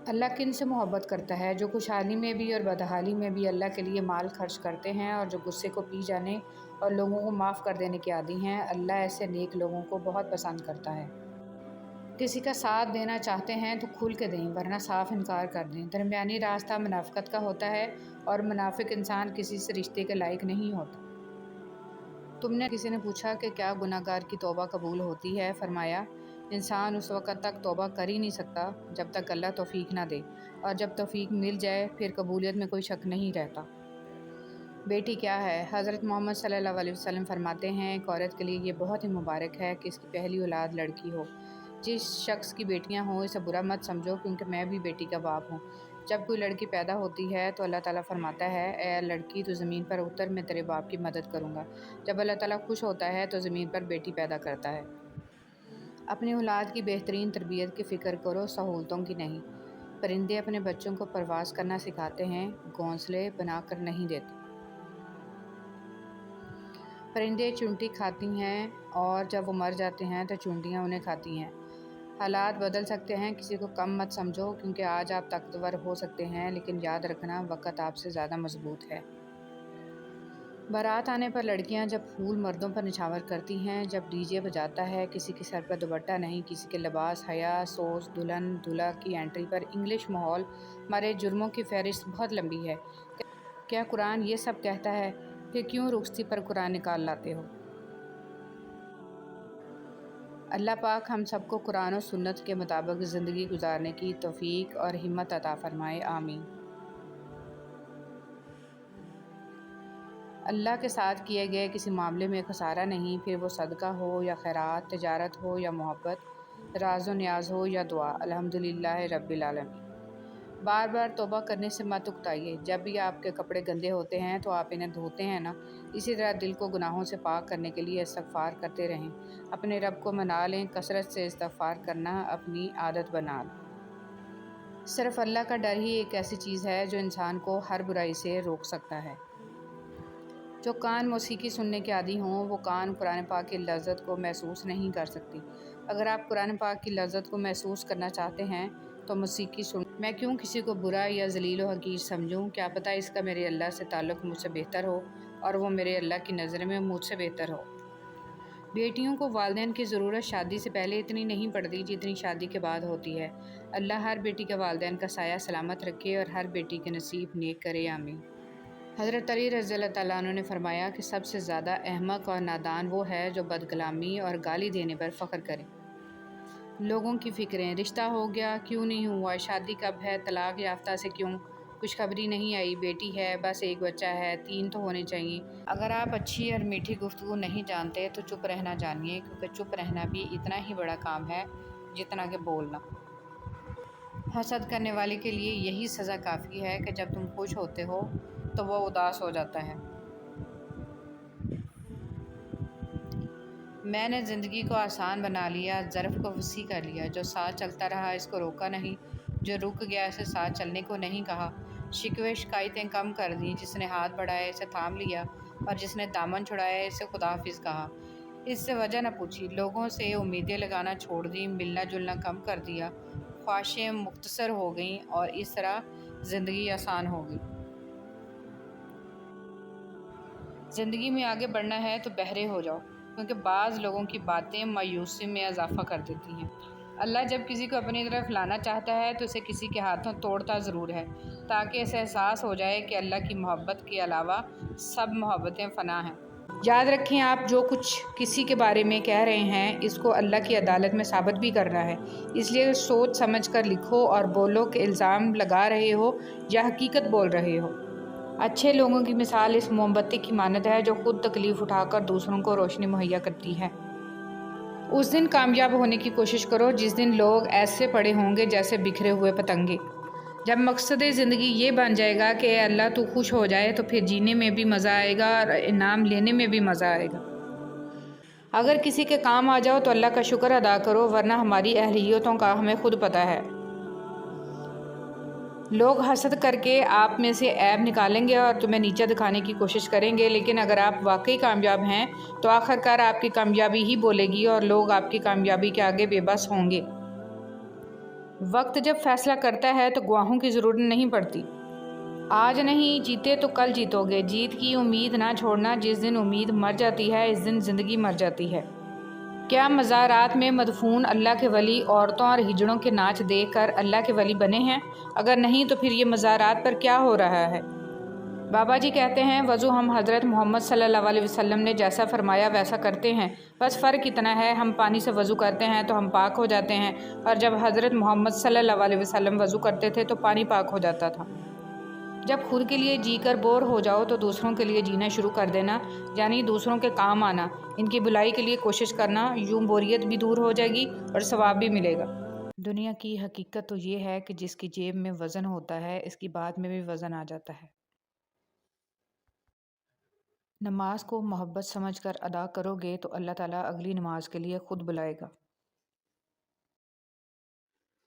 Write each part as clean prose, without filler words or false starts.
اللہ کن سے محبت کرتا ہے؟ جو خوشحالی میں بھی اور بدحالی میں بھی اللہ کے لیے مال خرچ کرتے ہیں اور جو غصے کو پی جانے اور لوگوں کو معاف کر دینے کے عادی ہیں۔ اللہ ایسے نیک لوگوں کو بہت پسند کرتا ہے۔ کسی کا ساتھ دینا چاہتے ہیں تو کھل کے دیں، ورنہ صاف انکار کر دیں۔ درمیانی راستہ منافقت کا ہوتا ہے اور منافق انسان کسی سے رشتے کے لائق نہیں ہوتا۔ تم نے کسی نے پوچھا کہ کیا گناہ گار کی توبہ قبول ہوتی ہے؟ فرمایا، انسان اس وقت تک توبہ کر ہی نہیں سکتا جب تک اللہ توفیق نہ دے، اور جب توفیق مل جائے پھر قبولیت میں کوئی شک نہیں رہتا۔ بیٹی کیا ہے؟ حضرت محمد صلی اللہ علیہ وسلم فرماتے ہیں، ایک عورت کے لیے یہ بہت ہی مبارک ہے کہ اس کی پہلی اولاد لڑکی ہو۔ جس شخص کی بیٹیاں ہوں اسے برا مت سمجھو، کیونکہ میں بھی بیٹی کا باپ ہوں۔ جب کوئی لڑکی پیدا ہوتی ہے تو اللہ تعالیٰ فرماتا ہے، اے لڑکی تو زمین پر اتر، میں تیرے باپ کی مدد کروں گا۔ جب اللہ تعالیٰ خوش ہوتا ہے تو زمین پر بیٹی پیدا کرتا ہے۔ اپنی اولاد کی بہترین تربیت کی فکر کرو، سہولتوں کی نہیں۔ پرندے اپنے بچوں کو پرواز کرنا سکھاتے ہیں، گھونسلے بنا کر نہیں دیتے۔ پرندے چونٹی کھاتی ہیں اور جب وہ مر جاتے ہیں تو چونٹیاں انہیں کھاتی ہیں۔ حالات بدل سکتے ہیں، کسی کو کم مت سمجھو، کیونکہ آج آپ طاقتور ہو سکتے ہیں لیکن یاد رکھنا وقت آپ سے زیادہ مضبوط ہے۔ بارات آنے پر لڑکیاں جب پھول مردوں پر نچھاور کرتی ہیں، جب ڈی جے بجاتا ہے، کسی کے سر پر دوپٹہ نہیں، کسی کے لباس حیا سوز، دلہن دولہا کی انٹری پر انگلش ماحول، ہمارے جرموں کی فہرست بہت لمبی ہے۔ کیا قرآن یہ سب کہتا ہے کہ کیوں رخصتی پر قرآن نکال لاتے ہو؟ اللہ پاک ہم سب کو قرآن و سنت کے مطابق زندگی گزارنے کی توفیق اور ہمت عطا فرمائے، آمین۔ اللہ کے ساتھ کیے گئے کسی معاملے میں خسارہ نہیں، پھر وہ صدقہ ہو یا خیرات، تجارت ہو یا محبت، راز و نیاز ہو یا دعا، الحمدللہ رب العالمین۔ بار بار توبہ کرنے سے مت اکتائیے۔ جب بھی آپ کے کپڑے گندے ہوتے ہیں تو آپ انہیں دھوتے ہیں نا، اسی طرح دل کو گناہوں سے پاک کرنے کے لیے استغفار کرتے رہیں۔ اپنے رب کو منا لیں، کثرت سے استغفار کرنا اپنی عادت بنا لیں۔ صرف اللہ کا ڈر ہی ایک ایسی چیز ہے جو انسان کو ہر برائی سے روک سکتا ہے۔ جو کان موسیقی سننے کے عادی ہوں، وہ کان قرآن پاک کی لذت کو محسوس نہیں کر سکتی۔ اگر آپ قرآن پاک کی لذت کو محسوس کرنا چاہتے ہیں تو موسیقی سنیں۔ میں کیوں کسی کو برا یا ذلیل و حقیر سمجھوں؟ کیا پتہ اس کا میرے اللہ سے تعلق مجھ سے بہتر ہو اور وہ میرے اللہ کی نظر میں مجھ سے بہتر ہو۔ بیٹیوں کو والدین کی ضرورت شادی سے پہلے اتنی نہیں پڑتی جتنی شادی کے بعد ہوتی ہے۔ اللہ ہر بیٹی کے والدین کا سایہ سلامت رکھے اور ہر بیٹی کے نصیب نیک کرے، آمین۔ حضرت علی رضی اللہ تعالیٰ عنہ نے فرمایا کہ سب سے زیادہ احمق اور نادان وہ ہے جو بدکلامی اور گالی دینے پر فخر کرے۔ لوگوں کی فکریں، رشتہ ہو گیا کیوں نہیں ہوا، شادی کب ہے، طلاق یافتہ سے کیوں خوشخبری نہیں آئی، بیٹی ہے بس ایک بچہ ہے، 3 تو ہونے چاہیے۔ اگر آپ اچھی اور میٹھی گفتگو نہیں جانتے تو چپ رہنا جانیے، کیونکہ چپ رہنا بھی اتنا ہی بڑا کام ہے جتنا کہ بولنا۔ حسد کرنے والے کے لیے یہی سزا کافی ہے کہ جب تم خوش ہوتے ہو تو وہ اداس ہو جاتا ہے۔ میں نے زندگی کو آسان بنا لیا، ظرف کو وسیع کر لیا۔ جو ساتھ چلتا رہا اس کو روکا نہیں، جو رک گیا اسے ساتھ چلنے کو نہیں کہا۔ شکوے شکایتیں کم کر دیں، جس نے ہاتھ بڑھایا اسے تھام لیا اور جس نے دامن چھڑایا اسے خدا حافظ کہا۔ اس سے وجہ نہ پوچھی، لوگوں سے امیدیں لگانا چھوڑ دی، ملنا جلنا کم کر دیا، خواہشیں مختصر ہو گئیں اور اس طرح زندگی آسان ہو گئی۔ زندگی میں آگے بڑھنا ہے تو بہرے ہو جاؤ، کیونکہ بعض لوگوں کی باتیں مایوسی میں اضافہ کر دیتی ہیں۔ اللہ جب کسی کو اپنی طرف لانا چاہتا ہے تو اسے کسی کے ہاتھوں توڑتا ضرور ہے، تاکہ اسے احساس ہو جائے کہ اللہ کی محبت کے علاوہ سب محبتیں فنا ہیں۔ یاد رکھیں، آپ جو کچھ کسی کے بارے میں کہہ رہے ہیں اس کو اللہ کی عدالت میں ثابت بھی کرنا ہے، اس لیے سوچ سمجھ کر لکھو اور بولو کہ الزام لگا رہے ہو یا حقیقت بول رہے ہو۔ اچھے لوگوں کی مثال اس موم بتی کی مانند ہے جو خود تکلیف اٹھا کر دوسروں کو روشنی مہیا کرتی ہے۔ اس دن کامیاب ہونے کی کوشش کرو جس دن لوگ ایسے پڑے ہوں گے جیسے بکھرے ہوئے پتنگے۔ جب مقصد زندگی یہ بن جائے گا کہ اے اللہ تو خوش ہو جائے تو پھر جینے میں بھی مزہ آئے گا اور انعام لینے میں بھی مزہ آئے گا۔ اگر کسی کے کام آ جاؤ تو اللہ کا شکر ادا کرو، ورنہ ہماری اہلیتوں کا ہمیں خود پتہ ہے۔ لوگ حسد کر کے آپ میں سے عیب نکالیں گے اور تمہیں نیچا دکھانے کی کوشش کریں گے، لیکن اگر آپ واقعی کامیاب ہیں تو آخر کار آپ کی کامیابی ہی بولے گی اور لوگ آپ کی کامیابی کے آگے بے بس ہوں گے۔ وقت جب فیصلہ کرتا ہے تو گواہوں کی ضرورت نہیں پڑتی۔ آج نہیں جیتے تو کل جیتو گے۔ جیت کی امید نہ چھوڑنا، جس دن امید مر جاتی ہے اس دن زندگی مر جاتی ہے۔ کیا مزارات میں مدفون اللہ کے ولی عورتوں اور ہجڑوں کے ناچ دیکھ کر اللہ کے ولی بنے ہیں؟ اگر نہیں تو پھر یہ مزارات پر کیا ہو رہا ہے؟ بابا جی کہتے ہیں وضو ہم حضرت محمد صلی اللہ علیہ وسلم نے جیسا فرمایا ویسا کرتے ہیں، بس فرق اتنا ہے ہم پانی سے وضو کرتے ہیں تو ہم پاک ہو جاتے ہیں، اور جب حضرت محمد صلی اللہ علیہ وسلم وضو کرتے تھے تو پانی پاک ہو جاتا تھا۔ جب خود کے لیے جی کر بور ہو جاؤ تو دوسروں کے لیے جینا شروع کر دینا، یعنی دوسروں کے کام آنا، ان کی بھلائی کے لیے کوشش کرنا، یوں بوریت بھی دور ہو جائے گی اور ثواب بھی ملے گا۔ دنیا کی حقیقت تو یہ ہے کہ جس کی جیب میں وزن ہوتا ہے اس کی بات میں بھی وزن آ جاتا ہے۔ نماز کو محبت سمجھ کر ادا کرو گے تو اللہ تعالیٰ اگلی نماز کے لیے خود بلائے گا۔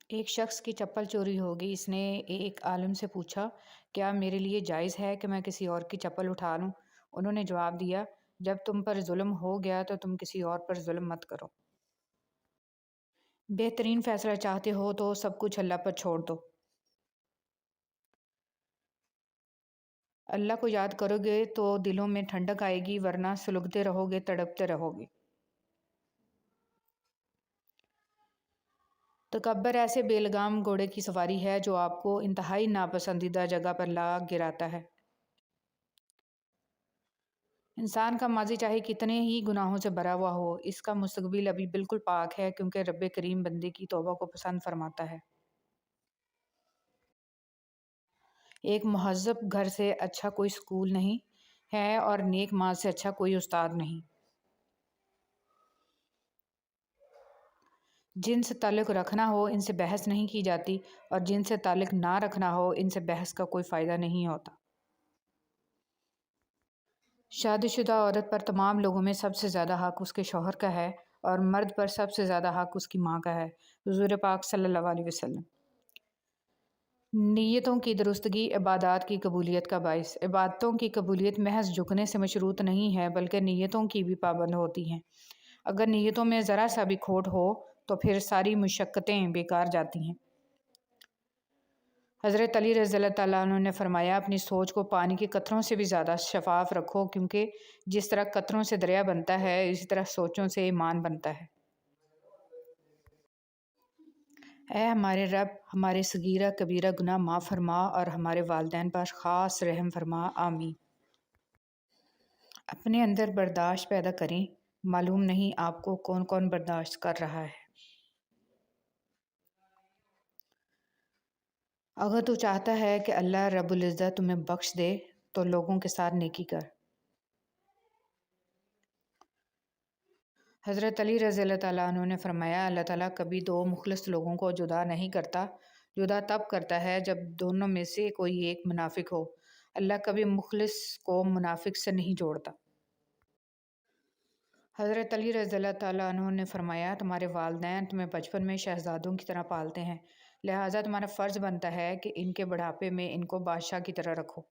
ایک شخص کی چپل چوری ہو گئی۔ اس نے ایک عالم سے پوچھا کیا میرے لیے جائز ہے کہ میں کسی اور کی چپل اٹھا لوں؟ انہوں نے جواب دیا جب تم پر ظلم ہو گیا تو تم کسی اور پر ظلم مت کرو۔ بہترین فیصلہ چاہتے ہو تو سب کچھ اللہ پر چھوڑ دو۔ اللہ کو یاد کرو گے تو دلوں میں ٹھنڈک آئے گی، ورنہ سلگتے رہو گے، تڑپتے رہو گے۔ تکبر ایسے بے لگام گھوڑے کی سواری ہے جو آپ کو انتہائی ناپسندیدہ جگہ پر لا گراتا ہے۔ انسان کا ماضی چاہے کتنے ہی گناہوں سے بھرا ہوا ہو، اس کا مستقبل ابھی بالکل پاک ہے، کیونکہ رب کریم بندے کی توبہ کو پسند فرماتا ہے۔ ایک مہذب گھر سے اچھا کوئی سکول نہیں ہے اور نیک ماں سے اچھا کوئی استاد نہیں۔ جن سے تعلق رکھنا ہو ان سے بحث نہیں کی جاتی، اور جن سے تعلق نہ رکھنا ہو ان سے بحث کا کوئی فائدہ نہیں ہوتا۔ شادی شدہ عورت پر تمام لوگوں میں سب سے زیادہ حق اس کے شوہر کا ہے، اور مرد پر سب سے زیادہ حق اس کی ماں کا ہے۔ حضور پاک صلی اللہ علیہ وسلم۔ نیتوں کی درستگی عبادات کی قبولیت کا باعث۔ عبادتوں کی قبولیت محض جھکنے سے مشروط نہیں ہے، بلکہ نیتوں کی بھی پابند ہوتی ہیں۔ اگر نیتوں میں ذرا سا بھی کھوٹ ہو تو پھر ساری مشقتیں بیکار جاتی ہیں۔ حضرت علی رضی اللہ تعالیٰ عنہ نے فرمایا اپنی سوچ کو پانی کے قطروں سے بھی زیادہ شفاف رکھو، کیونکہ جس طرح قطروں سے دریا بنتا ہے اسی طرح سوچوں سے ایمان بنتا ہے۔ اے ہمارے رب، ہمارے صغیرہ کبیرہ گناہ معاف فرما اور ہمارے والدین پر خاص رحم فرما، آمین۔ اپنے اندر برداشت پیدا کریں، معلوم نہیں آپ کو کون کون برداشت کر رہا ہے۔ اگر تو چاہتا ہے کہ اللہ رب العزت تمہیں بخش دے تو لوگوں کے ساتھ نیکی کر۔ حضرت علی رضی اللہ تعالیٰ عنہ نے فرمایا اللہ تعالیٰ کبھی دو مخلص لوگوں کو جدا نہیں کرتا، جدا تب کرتا ہے جب دونوں میں سے کوئی ایک منافق ہو۔ اللہ کبھی مخلص کو منافق سے نہیں جوڑتا۔ حضرت علی رضی اللہ تعالیٰ عنہ نے فرمایا تمہارے والدین تمہیں بچپن میں شہزادوں کی طرح پالتے ہیں، لہٰذا تمہارا فرض بنتا ہے کہ ان کے بڑھاپے میں ان کو بادشاہ کی طرح رکھو۔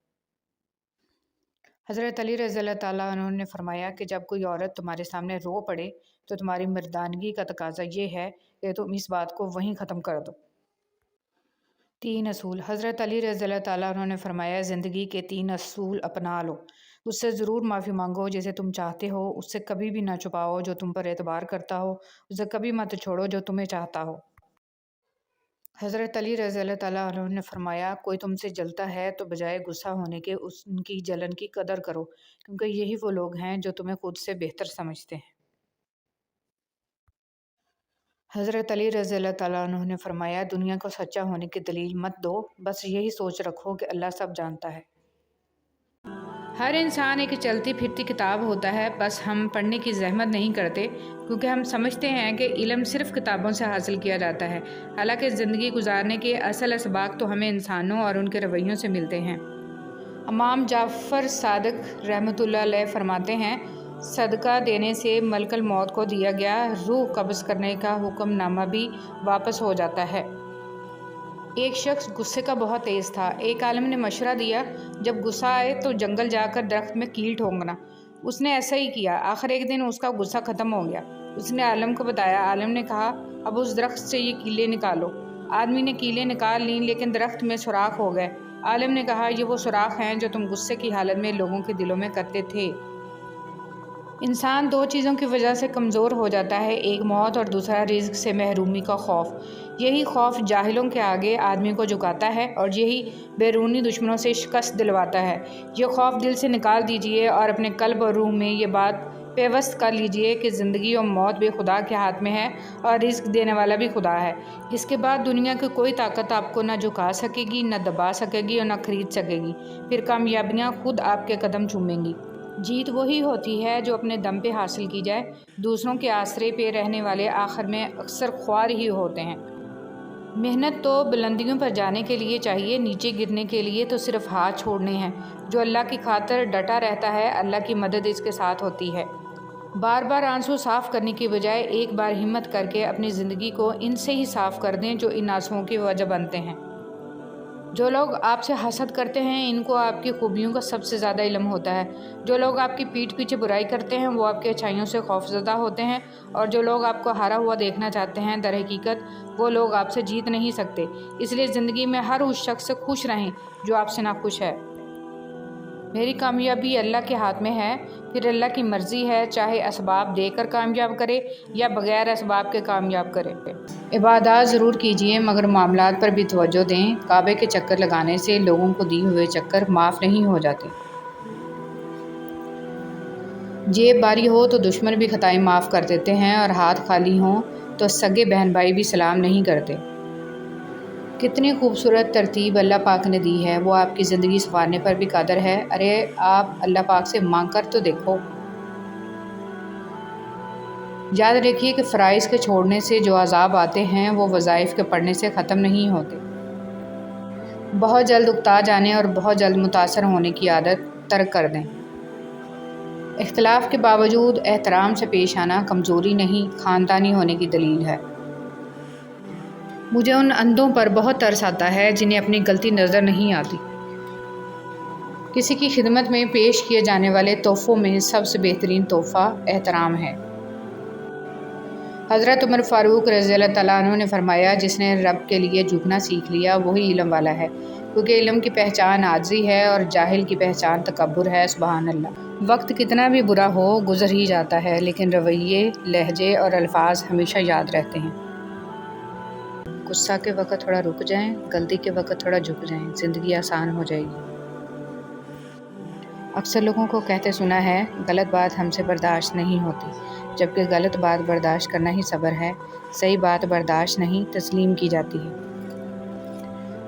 حضرت علی رضی اللہ تعالیٰ عنہ نے فرمایا کہ جب کوئی عورت تمہارے سامنے رو پڑے تو تمہاری مردانگی کا تقاضا یہ ہے کہ تم اس بات کو وہیں ختم کر دو۔ 3 اصول۔ حضرت علی رضی اللہ تعالیٰ عنہ نے فرمایا زندگی کے 3 اصول اپنا لو، اس سے ضرور معافی مانگو جسے تم چاہتے ہو، اس سے کبھی بھی نہ چھپاؤ جو تم پر اعتبار کرتا ہو، اسے کبھی مت چھوڑو جو تمہیں چاہتا ہو۔ حضرت علی رضی اللہ تعالیٰ عنہ نے فرمایا کوئی تم سے جلتا ہے تو بجائے غصہ ہونے کے ان کی جلن کی قدر کرو، کیونکہ یہی وہ لوگ ہیں جو تمہیں خود سے بہتر سمجھتے ہیں۔ حضرت علی رضی اللہ تعالیٰ عنہ نے فرمایا دنیا کو سچا ہونے کی دلیل مت دو، بس یہی سوچ رکھو کہ اللہ سب جانتا ہے۔ ہر انسان ایک چلتی پھرتی کتاب ہوتا ہے، بس ہم پڑھنے کی زحمت نہیں کرتے کیونکہ ہم سمجھتے ہیں کہ علم صرف کتابوں سے حاصل کیا جاتا ہے، حالانکہ زندگی گزارنے کے اصل اسباق تو ہمیں انسانوں اور ان کے رویوں سے ملتے ہیں۔ امام جعفر صادق رحمۃ اللہ علیہ فرماتے ہیں صدقہ دینے سے ملک الموت کو دیا گیا روح قبض کرنے کا حکم نامہ بھی واپس ہو جاتا ہے۔ ایک شخص غصے کا بہت تیز تھا۔ ایک عالم نے مشورہ دیا جب غصہ آئے تو جنگل جا کر درخت میں کیل ٹھونکنا۔ اس نے ایسا ہی کیا، آخر ایک دن اس کا غصہ ختم ہو گیا۔ اس نے عالم کو بتایا، عالم نے کہا اب اس درخت سے یہ کیلیں نکالو۔ آدمی نے کیلیں نکال لیں لیکن درخت میں سوراخ ہو گئے۔ عالم نے کہا یہ وہ سوراخ ہیں جو تم غصے کی حالت میں لوگوں کے دلوں میں کرتے تھے۔ انسان دو چیزوں کی وجہ سے کمزور ہو جاتا ہے، ایک موت اور دوسرا رزق سے محرومی کا خوف۔ یہی خوف جاہلوں کے آگے آدمی کو جھکاتا ہے اور یہی بیرونی دشمنوں سے شکست دلواتا ہے۔ یہ خوف دل سے نکال دیجئے اور اپنے قلب اور روح میں یہ بات پیوست کر لیجئے کہ زندگی اور موت بھی خدا کے ہاتھ میں ہے اور رزق دینے والا بھی خدا ہے۔ اس کے بعد دنیا کی کوئی طاقت آپ کو نہ جھکا سکے گی، نہ دبا سکے گی اور نہ خرید سکے گی۔ پھر کامیابیاں خود آپ کے قدم چومیں گی۔ جیت وہی ہوتی ہے جو اپنے دم پہ حاصل کی جائے۔ دوسروں کے آسرے پہ رہنے والے آخر میں اکثر خوار ہی ہوتے ہیں۔ محنت تو بلندیوں پر جانے کے لیے چاہیے، نیچے گرنے کے لیے تو صرف ہاتھ چھوڑنے ہیں۔ جو اللہ کی خاطر ڈٹا رہتا ہے، اللہ کی مدد اس کے ساتھ ہوتی ہے۔ بار بار آنسو صاف کرنے کی بجائے ایک بار ہمت کر کے اپنی زندگی کو ان سے ہی صاف کر دیں جو ان آنسوؤں کی وجہ بنتے ہیں۔ جو لوگ آپ سے حسد کرتے ہیں ان کو آپ کی خوبیوں کا سب سے زیادہ علم ہوتا ہے۔ جو لوگ آپ کی پیٹھ پیچھے برائی کرتے ہیں وہ آپ کی اچھائیوں سے خوفزدہ ہوتے ہیں، اور جو لوگ آپ کو ہارا ہوا دیکھنا چاہتے ہیں در حقیقت وہ لوگ آپ سے جیت نہیں سکتے۔ اس لیے زندگی میں ہر اس شخص سے خوش رہیں جو آپ سے ناخوش ہے۔ میری کامیابی اللہ کے ہاتھ میں ہے، پھر اللہ کی مرضی ہے چاہے اسباب دے کر کامیاب کرے یا بغیر اسباب کے کامیاب کرے۔ عبادات ضرور کیجیے مگر معاملات پر بھی توجہ دیں۔ کعبے کے چکر لگانے سے لوگوں کو دیے ہوئے چکر معاف نہیں ہو جاتے۔ جیب باری ہو تو دشمن بھی خطائیں معاف کر دیتے ہیں، اور ہاتھ خالی ہوں تو سگے بہن بھائی بھی سلام نہیں کرتے۔ کتنی خوبصورت ترتیب اللہ پاک نے دی ہے، وہ آپ کی زندگی سنوارنے پر بھی قادر ہے۔ ارے آپ اللہ پاک سے مانگ کر تو دیکھو۔ یاد رکھیے کہ فرائض کے چھوڑنے سے جو عذاب آتے ہیں وہ وظائف کے پڑھنے سے ختم نہیں ہوتے۔ بہت جلد اکتا جانے اور بہت جلد متاثر ہونے کی عادت ترک کر دیں۔ اختلاف کے باوجود احترام سے پیش آنا کمزوری نہیں، خاندانی ہونے کی دلیل ہے۔ مجھے ان اندھوں پر بہت ترس آتا ہے جنہیں اپنی غلطی نظر نہیں آتی۔ کسی کی خدمت میں پیش کیے جانے والے تحفوں میں سب سے بہترین تحفہ احترام ہے۔ حضرت عمر فاروق رضی اللہ تعالیٰ عنہ نے فرمایا جس نے رب کے لیے جھکنا سیکھ لیا وہی علم والا ہے، کیونکہ علم کی پہچان عاجزی ہے اور جاہل کی پہچان تکبر ہے۔ سبحان اللہ۔ وقت کتنا بھی برا ہو گزر ہی جاتا ہے، لیکن رویے، لہجے اور الفاظ ہمیشہ یاد رہتے ہیں۔ غصہ کے وقت تھوڑا رک جائیں، غلطی کے وقت تھوڑا جھک جائیں، زندگی آسان ہو جائے گی۔ اکثر لوگوں کو کہتے سنا ہے غلط بات ہم سے برداشت نہیں ہوتی، جبکہ غلط بات برداشت کرنا ہی صبر ہے۔ صحیح بات برداشت نہیں تسلیم کی جاتی ہے۔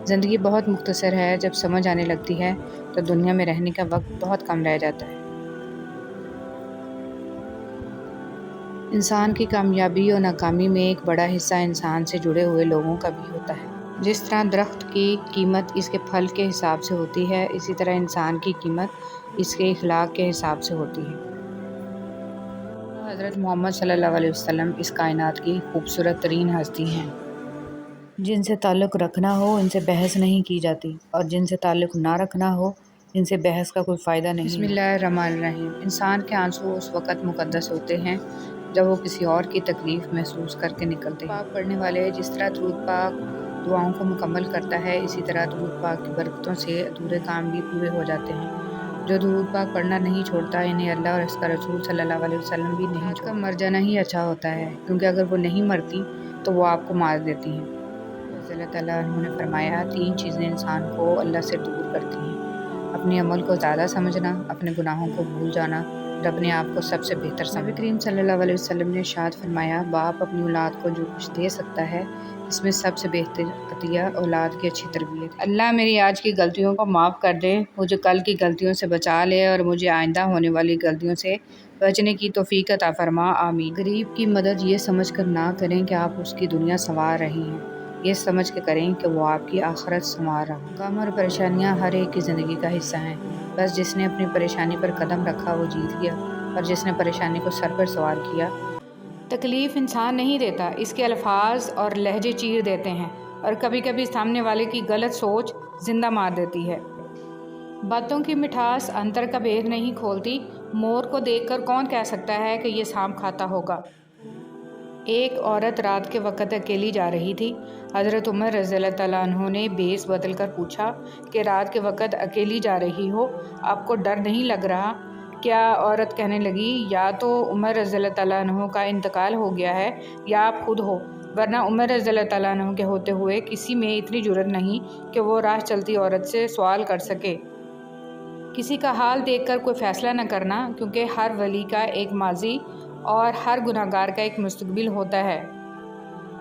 زندگی بہت مختصر ہے، جب سمجھ آنے لگتی ہے تو دنیا میں رہنے کا وقت بہت کم رہ جاتا ہے۔ انسان کی کامیابی اور ناکامی میں ایک بڑا حصہ انسان سے جڑے ہوئے لوگوں کا بھی ہوتا ہے۔ جس طرح درخت کی قیمت اس کے پھل کے حساب سے ہوتی ہے، اسی طرح انسان کی قیمت اس کے اخلاق کے حساب سے ہوتی ہے۔ حضرت محمد صلی اللہ علیہ وسلم اس کائنات کی خوبصورت ترین ہستی ہیں۔ جن سے تعلق رکھنا ہو ان سے بحث نہیں کی جاتی، اور جن سے تعلق نہ رکھنا ہو ان سے بحث کا کوئی فائدہ نہیں۔ بسم اللہ الرحمن الرحیم۔ انسان کے آنسو اس وقت مقدس ہوتے ہیں جب وہ کسی اور کی تکلیف محسوس کر کے نکلتے ہیں۔ پاک پڑھنے والے جس طرح درود پاک دعاؤں کو مکمل کرتا ہے، اسی طرح درود پاک کی برکتوں سے ادھورے کام بھی پورے ہو جاتے ہیں۔ جو درود پاک پڑھنا نہیں چھوڑتا انہیں اللہ اور اس کا رسول صلی اللہ علیہ وسلم بھی نہیں چھوڑتا۔ مر جانا ہی اچھا ہوتا ہے، کیونکہ اگر وہ نہیں مرتی تو وہ آپ کو مار دیتی ہیں۔ رضی اللہ تعالیٰ عنہ نے فرمایا 3 چیزیں انسان کو اللہ سے دور کرتی ہیں: اپنے عمل کو زیادہ سمجھنا، اپنے گناہوں کو بھول جانا، اور اپنے آپ کو سب سے بہتر سمجھنا۔ نبی کریم صلی اللہ علیہ وسلم نے ارشاد فرمایا باپ اپنی اولاد کو جو کچھ دے سکتا ہے اس میں سب سے بہتر عطیہ اولاد کی اچھی تربیت ہے۔ اللہ میری آج کی غلطیوں کو معاف کر دے، مجھے کل کی غلطیوں سے بچا لے اور مجھے آئندہ ہونے والی غلطیوں سے بچنے کی توفیق عطا فرما، آمین۔ غریب کی مدد یہ سمجھ کر نہ کریں کہ آپ اس کی دنیا سنوار رہی ہیں، یہ سمجھ کے کریں کہ وہ آپ کی آخرت سنوار رہا۔ غم اور پریشانیاں ہر ایک کی زندگی کا حصہ ہیں، بس جس نے اپنی پریشانی پر قدم رکھا وہ جیت گیا، اور جس نے پریشانی کو سر پر سوار کیا۔ تکلیف انسان نہیں دیتا، اس کے الفاظ اور لہجے چیر دیتے ہیں، اور کبھی کبھی سامنے والے کی غلط سوچ زندہ مار دیتی ہے۔ باتوں کی مٹھاس انتر کا بھید نہیں کھولتی۔ مور کو دیکھ کر کون کہہ سکتا ہے کہ یہ سانپ کھاتا ہوگا؟ ایک عورت رات کے وقت اکیلی جا رہی تھی۔ حضرت عمر رضی اللہ تعالیٰ عنہ نے بھیس بدل کر پوچھا کہ رات کے وقت اکیلی جا رہی ہو، آپ کو ڈر نہیں لگ رہا؟ کیا عورت کہنے لگی، یا تو عمر رضی اللہ تعالیٰ عنہ کا انتقال ہو گیا ہے یا آپ خود ہو، ورنہ عمر رضی اللہ تعالیٰ عنہ کے ہوتے ہوئے کسی میں اتنی جرأت نہیں کہ وہ راہ چلتی عورت سے سوال کر سکے۔ کسی کا حال دیکھ کر کوئی فیصلہ نہ کرنا، کیونکہ ہر ولی کا ایک ماضی اور ہر گناہگار کا ایک مستقبل ہوتا ہے۔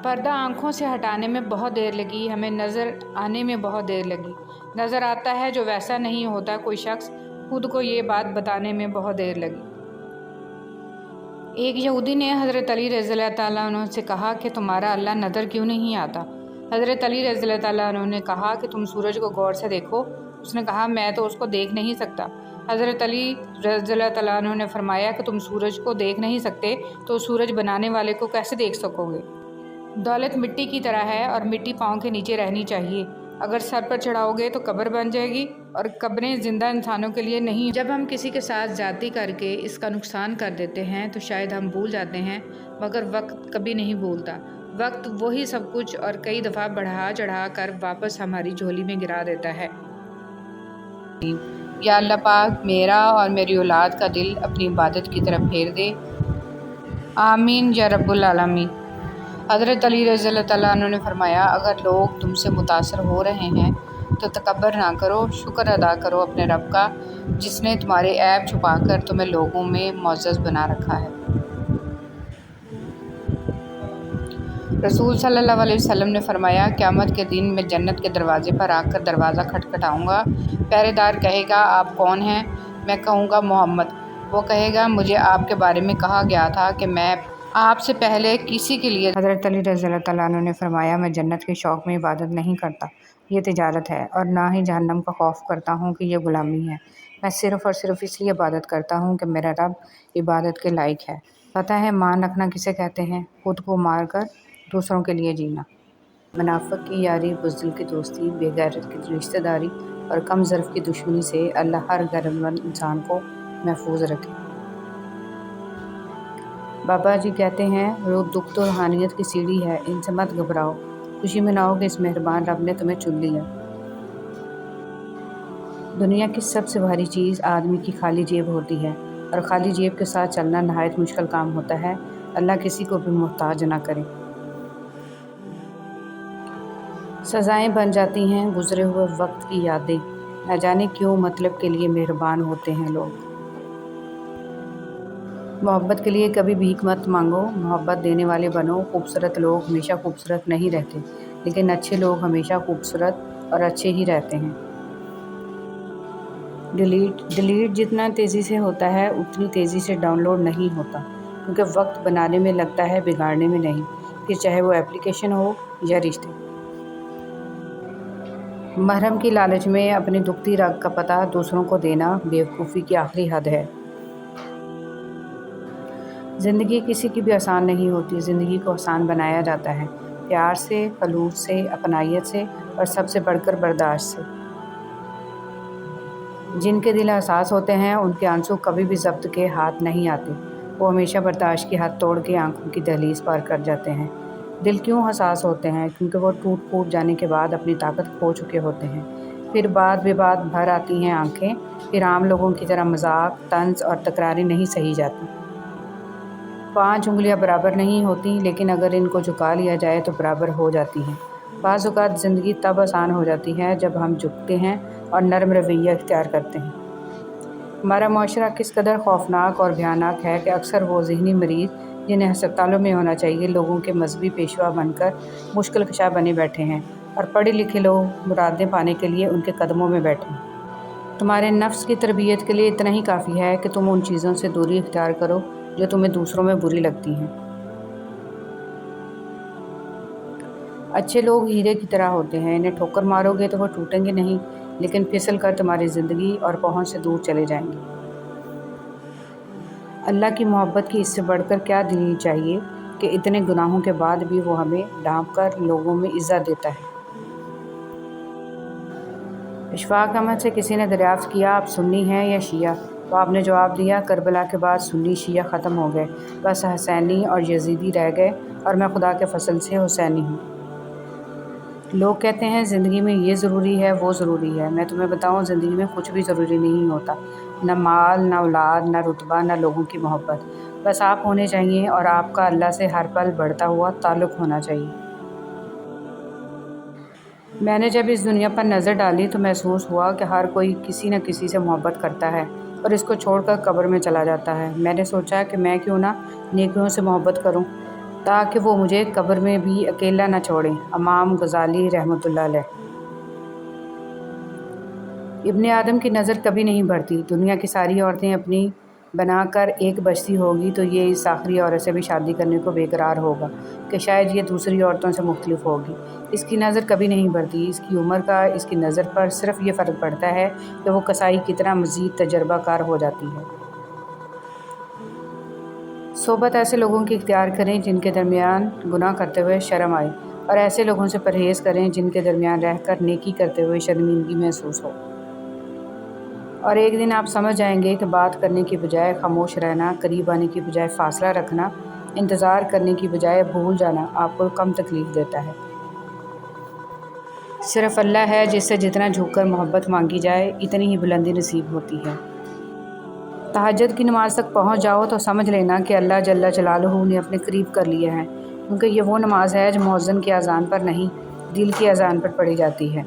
پردہ آنکھوں سے ہٹانے میں بہت دیر لگی، ہمیں نظر آنے میں بہت دیر لگی۔ نظر آتا ہے جو ویسا نہیں ہوتا کوئی شخص، خود کو یہ بات بتانے میں بہت دیر لگی۔ ایک یہودی نے حضرت علی رضی اللہ تعالیٰ عنہ سے کہا کہ تمہارا اللہ نظر کیوں نہیں آتا؟ حضرت علی رضی اللہ تعالیٰ عنہ نے کہا کہ تم سورج کو غور سے دیکھو۔ اس نے کہا میں تو اس کو دیکھ نہیں سکتا۔ حضرت علی رضی اللہ تعالیٰ عنہ نے فرمایا کہ تم سورج کو دیکھ نہیں سکتے تو سورج بنانے والے کو کیسے دیکھ سکو گے؟ دولت مٹی کی طرح ہے اور مٹی پاؤں کے نیچے رہنی چاہیے۔ اگر سر پر چڑھاؤ گے تو قبر بن جائے گی، اور قبریں زندہ انسانوں کے لیے نہیں۔ جب ہم کسی کے ساتھ زیادتی کر کے اس کا نقصان کر دیتے ہیں تو شاید ہم بھول جاتے ہیں، مگر وقت کبھی نہیں بھولتا۔ وقت وہی سب کچھ اور کئی دفعہ بڑھا چڑھا کر واپس ہماری جھولی میں گرا دیتا ہے۔ یا اللہ پاک میرا اور میری اولاد کا دل اپنی عبادت کی طرف پھیر دے، آمین یا رب العالمین۔ حضرت علی رضی اللہ تعالیٰ عنہ نے فرمایا، اگر لوگ تم سے متاثر ہو رہے ہیں تو تکبر نہ کرو، شکر ادا کرو اپنے رب کا، جس نے تمہارے عیب چھپا کر تمہیں لوگوں میں معزز بنا رکھا ہے۔ رسول صلی اللہ علیہ وسلم نے فرمایا، قیامت کے دن میں جنت کے دروازے پر آ کر دروازہ کھٹکھٹاؤں گا۔ پہرے دار کہے گا، آپ کون ہیں؟ میں کہوں گا، محمد۔ وہ کہے گا، مجھے آپ کے بارے میں کہا گیا تھا کہ میں آپ سے پہلے کسی کے لیے۔ حضرت علی رضی اللہ تعالیٰ عنہ نے فرمایا، میں جنت کے شوق میں عبادت نہیں کرتا، یہ تجارت ہے، اور نہ ہی جہنم کا خوف کرتا ہوں کہ یہ غلامی ہے۔ میں صرف اور صرف اس لیے عبادت کرتا ہوں کہ میرا رب عبادت کے لائق ہے۔ پتہ ہے مان رکھنا کسے کہتے ہیں؟ خود کو مار کر دوسروں کے لیے جینا۔ منافق کی یاری، بزدل کی دوستی، بے غیرت کی رشتہ داری اور کم ظرف کی دشمنی سے اللہ ہر غیرت مند انسان کو محفوظ رکھے۔ بابا جی کہتے ہیں، دکھ تو روحانیت کی سیڑھی ہے، ان سے مت گھبراؤ، خوشی مناؤ کہ اس مہربان رب نے تمہیں چن لیا۔ دنیا کی سب سے بھاری چیز آدمی کی خالی جیب ہوتی ہے، اور خالی جیب کے ساتھ چلنا نہایت مشکل کام ہوتا ہے۔ اللہ کسی کو بھی محتاج نہ کرے۔ سزائیں بن جاتی ہیں گزرے ہوئے وقت کی یادیں، نہ جانے کیوں مطلب کے لیے مہربان ہوتے ہیں لوگ۔ محبت کے لیے کبھی بھیک مت مانگو، محبت دینے والے بنو۔ خوبصورت لوگ ہمیشہ خوبصورت نہیں رہتے، لیکن اچھے لوگ ہمیشہ خوبصورت اور اچھے ہی رہتے ہیں۔ ڈیلیٹ جتنا تیزی سے ہوتا ہے اتنی تیزی سے ڈاؤن لوڈ نہیں ہوتا، کیونکہ وقت بنانے میں لگتا ہے، بگاڑنے میں نہیں، پھر چاہے وہ اپلیکیشن ہو یا رشتے۔ محرم کی لالچ میں اپنی دکھتی رگ کا پتہ دوسروں کو دینا بیوقوفی کی آخری حد ہے۔ زندگی کسی کی بھی آسان نہیں ہوتی، زندگی کو آسان بنایا جاتا ہے پیار سے، خلوص سے، اپنائیت سے، اور سب سے بڑھ کر برداشت سے۔ جن کے دل حساس ہوتے ہیں ان کے آنسو کبھی بھی ضبط کے ہاتھ نہیں آتے، وہ ہمیشہ برداشت کی حد توڑ کے آنکھوں کی دہلیز پار کر جاتے ہیں۔ دل کیوں حساس ہوتے ہیں؟ کیونکہ وہ ٹوٹ پھوٹ جانے کے بعد اپنی طاقت کھو چکے ہوتے ہیں، پھر بات بے بات بھر آتی ہیں آنکھیں، پھر عام لوگوں کی طرح مذاق، طنز اور تکراریں نہیں سہی جاتی۔ 5 انگلیاں برابر نہیں ہوتی، لیکن اگر ان کو جھکا لیا جائے تو برابر ہو جاتی ہیں۔ بعض اوقات زندگی تب آسان ہو جاتی ہے جب ہم جھکتے ہیں اور نرم رویہ اختیار کرتے ہیں۔ ہمارا معاشرہ کس قدر خوفناک اور بھیانک ہے کہ اکثر وہ ذہنی مریض جنہیں ہسپتالوں میں ہونا چاہیے لوگوں کے مذہبی پیشوا بن کر مشکل کشا بنے بیٹھے ہیں، اور پڑھے لکھے لوگ مرادیں پانے کے لیے ان کے قدموں میں بیٹھے ہیں۔ تمہارے نفس کی تربیت کے لیے اتنا ہی کافی ہے کہ تم ان چیزوں سے دوری اختیار کرو جو تمہیں دوسروں میں بری لگتی ہیں۔ اچھے لوگ ہیرے کی طرح ہوتے ہیں، انہیں ٹھوکر مارو گے تو وہ ٹوٹیں گے نہیں، لیکن پھسل کر تمہاری زندگی اور پہنچ سے دور چلے جائیں گے۔ اللہ کی محبت کی اس سے بڑھ کر کیا دلیل چاہیے کہ اتنے گناہوں کے بعد بھی وہ ہمیں ڈھانپ کر لوگوں میں عزت دیتا ہے۔ اشفاق احمد سے کسی نے دریافت کیا، آپ سنی ہیں یا شیعہ؟ تو آپ نے جواب دیا، کربلا کے بعد سنی شیعہ ختم ہو گئے، بس حسینی اور یزیدی رہ گئے، اور میں خدا کے فضل سے حسینی ہوں۔ لوگ کہتے ہیں زندگی میں یہ ضروری ہے، وہ ضروری ہے۔ میں تمہیں بتاؤں، زندگی میں کچھ بھی ضروری نہیں ہوتا، نہ مال، نہ اولاد، نہ رتبہ، نہ لوگوں کی محبت۔ بس آپ ہونے چاہیے، اور آپ کا اللہ سے ہر پل بڑھتا ہوا تعلق ہونا چاہیے۔ میں نے جب اس دنیا پر نظر ڈالی تو محسوس ہوا کہ ہر کوئی کسی نہ کسی سے محبت کرتا ہے اور اس کو چھوڑ کر قبر میں چلا جاتا ہے۔ میں نے سوچا کہ میں کیوں نہ نیکیوں سے محبت کروں تاکہ وہ مجھے قبر میں بھی اکیلا نہ چھوڑیں۔ امام غزالی رحمۃ اللہ علیہ۔ ابن آدم کی نظر کبھی نہیں بڑھتی۔ دنیا کی ساری عورتیں اپنی بنا کر ایک بچتی ہوگی تو یہ اس آخری عورت سے بھی شادی کرنے کو بے قرار ہوگا کہ شاید یہ دوسری عورتوں سے مختلف ہوگی۔ اس کی نظر کبھی نہیں بڑھتی۔ اس کی عمر کا اس کی نظر پر صرف یہ فرق پڑتا ہے کہ وہ کسائی کتنا مزید تجربہ کار ہو جاتی ہے۔ صحبت ایسے لوگوں کی اختیار کریں جن کے درمیان گناہ کرتے ہوئے شرم آئے، اور ایسے لوگوں سے پرہیز کریں جن کے درمیان رہ کر نیکی کرتے ہوئے شرمندگی محسوس ہو۔ اور ایک دن آپ سمجھ جائیں گے کہ بات کرنے کی بجائے خاموش رہنا، قریب آنے کی بجائے فاصلہ رکھنا، انتظار کرنے کی بجائے بھول جانا آپ کو کم تکلیف دیتا ہے۔ صرف اللہ ہے جس سے جتنا جھک کر محبت مانگی جائے اتنی ہی بلندی نصیب ہوتی ہے۔ تہجد کی نماز تک پہنچ جاؤ تو سمجھ لینا کہ اللہ جل جلالہ نے اپنے قریب کر لیا ہے، کیونکہ یہ وہ نماز ہے جو مؤذن کی اذان پر نہیں، دل کی اذان پر پڑھی جاتی ہے۔